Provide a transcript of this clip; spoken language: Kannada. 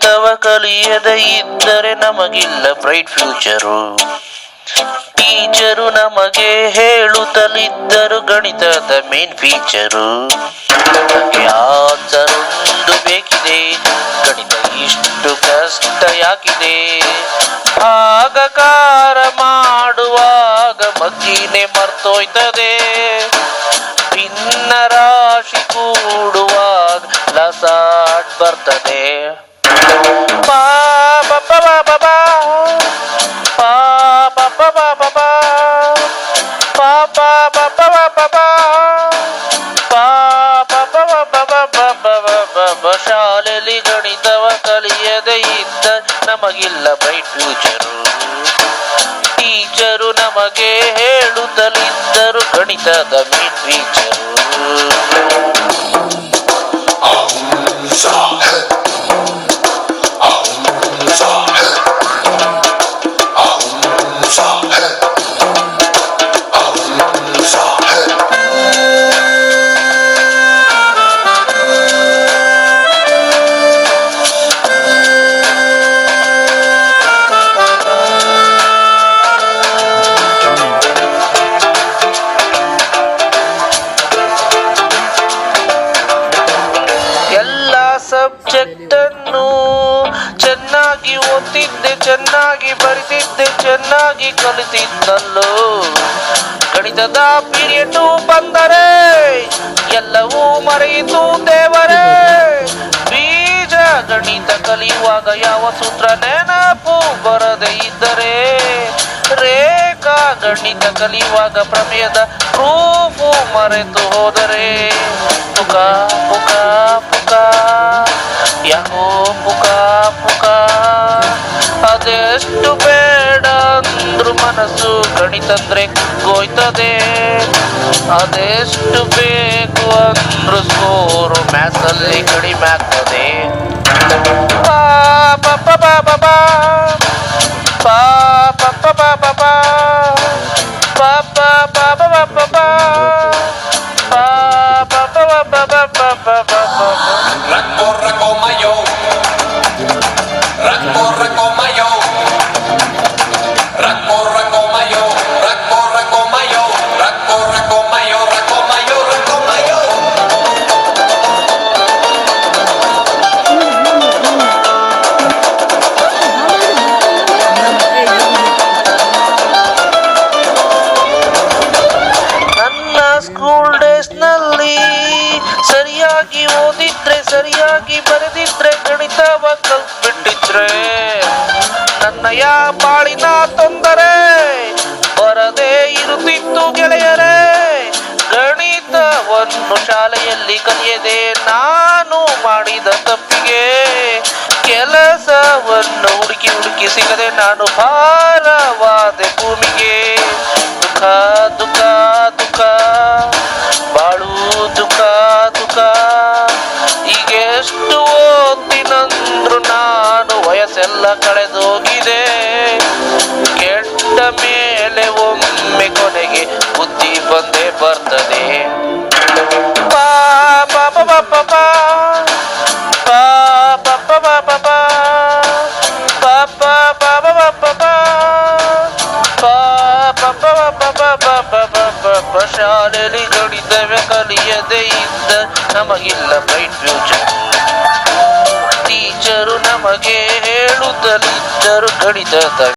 ಗಣಿತವ ಕಲಿಯದೆ ಇದ್ದರೆ ನಮಗಿಲ್ಲ ಬ್ರೈಟ್ ಫ್ಯೂಚರು. ಟೀಚರು ನಮಗೆ ಹೇಳುತ್ತಲಿದ್ದರು ಗಣಿತದ ಮೇನ್ ಫೀಚರು. ಆನ್ಸರೊಂದು ಬೇಕಿದೆ, ಗಣಿತ ಇಷ್ಟು ಕಷ್ಟ ಯಾಕಿದೆ? ಭಾಗಕಾರ ಮಾಡುವಾಗ ಮಗ್ಗಿನೇ ಮರ್ತೋಯ್ತದೆ, ಭಿನ್ನ ರಾಶಿ ಕೂಡುವಾಗ ಲಸಾಟ್ ಬರ್ತದೆ. ಪಾ ಬಪ್ಪ ಬಾಬಾ ಪಾ ಬಪ್ಪ ಬಾಬಾ ಪಾ ಪಾ ಬಪ್ಪ ಬಾಬಾ ಪಾ ಬಪ್ಪ ಶಾಲೆಯಲ್ಲಿ ಗಣಿತವ ಕಲಿಯದೆ ಇದ್ದ ನಮಗಿಲ್ಲ ಬ್ರೈಟ್ ಫ್ಯೂಚರು. ಟೀಚರು ನಮಗೆ ಹೇಳುತ್ತಲಿದ್ದರು ಗಣಿತದ ಮೇನ್ ಫೀಚರು. ಸಬ್ಜೆಕ್ಟ್ ಅನ್ನು ಚೆನ್ನಾಗಿ ಓದ್ತಿದ್ದೆ, ಚೆನ್ನಾಗಿ ಬರಿತಿದ್ದೆ, ಚೆನ್ನಾಗಿ ಕಲಿತಿದ್ದಲ್ಲೋ. ಗಣಿತದ ಪೀರಿಯಡ್ ಬಂದರೆ ಎಲ್ಲವೂ ಮರೆಯಿತು ದೇವರೇ. ಬೀಜ ಗಣಿತ ಕಲಿಯುವಾಗ ಯಾವ ಸೂತ್ರ ನೆನಪು ಬರದೇ ಇದ್ದರೆ, ರೇಖಾ ಗಣಿತ ಕಲಿಯುವಾಗ ಪ್ರಮೇಯದ ಪ್ರೂಫು ಮರೆತು ಹೋದರೆ, ಪುಕ ಪುಕ ಪುಕ ಯಾಕೋ ಪುಕ ಪುಕ. ಅದೆಷ್ಟು ಬೇಡ ಅಂದ್ರು ಮನಸ್ಸು ಗಣಿತಂದ್ರೆ ಕುಗ್ಗೋಯ್ತದೆ, ಅದೆಷ್ಟು ಬೇಕು ಅಂದ್ರು ಸ್ಕೋರು ಮ್ಯಾಥ್ಸಲ್ಲಿ ಕಡಿಮೆ ಆಗ್ತದೆ. ಪಾ ಪಪ್ಪ ಬಾಬಾ ಪಾ ಪಪ್ಪ ಬಾಬಾ ಪಾಪ ಬಾಬಾ ಬಾಬಾ ಪಾ ಪಪ್ಪ ಬಾಬಾ ಬಾಬಾ. Racco mayo, racco mayo, racco mayo, racco mayo, racco mayo, racco mayo, racco mayo. ನನ್ನ ಸ್ಕೂಲ್ ಡೇಸ್ ನಲ್ಲಿ ಸರಿಯಾಗಿ ಓದಿದ್ರೆ, ಸರಿಯಾಗಿ ಬರೆದಿದ್ರೆ, ಗಣಿತವ ಕಲ್ತ್ಬಿಟ್ಟಿದ್ರೆ ನನ್ನಯ ಬಾಳಿನ ತೊಂದರೆ ಬರದೇ ಇರುತ್ತಿತ್ತು ಗೆಳೆಯರೇ. ಗಣಿತವನ್ನು ಶಾಲೆಯಲ್ಲಿ ಕಲಿಯದೆ ನಾನು ಮಾಡಿದ ತಪ್ಪಿಗೆ ಕೆಲಸವನ್ನು ಹುಡುಕಿ ಹುಡುಕಿ ಸಿಗದೆ ನಾನು ಭಾರವಾದೆ ಭೂಮಿಗೆ. ದುಃಖ ದುಃಖ ದುಃಖ ಬಾಳು ದುಃಖ ದುಃಖ. ಈಗೆಷ್ಟು ಓದ್ತಿನಂದ್ರು ನಾನು ವಯಸ್ಸೆಲ್ಲ ಕಳೆದೋಗಿದೆ. ಕೆಟ್ಟ ಮೇಲೆ ಒಮ್ಮೆ ಕೊನೆಗೆ ಬುದ್ಧಿ ಬಂದೇ ಬರ್ತದೆ. ಪಾ ಪಾಪ ಬಾಪ ಪಾ ಪಾ ಪಾಪ ಬಾಪ ಪಾ ಪಾಪ ಬಾಬ ಬಾಪ ಪಾ ಪಾ ಪಾಪ ಬಾಪ. ಶಾಲೆಯಲ್ಲಿ ಗಣಿತವೇ ಕಲಿಯದೆ ಇದ್ದ ನಮಗಿಲ್ಲ ಬ್ರೈಟ್ ಫ್ಯೂಚರ್. ಟೀಚರು ನಮಗೆ ಹೇಳುತ್ತಲಿದ್ದರು ಗಣಿತದ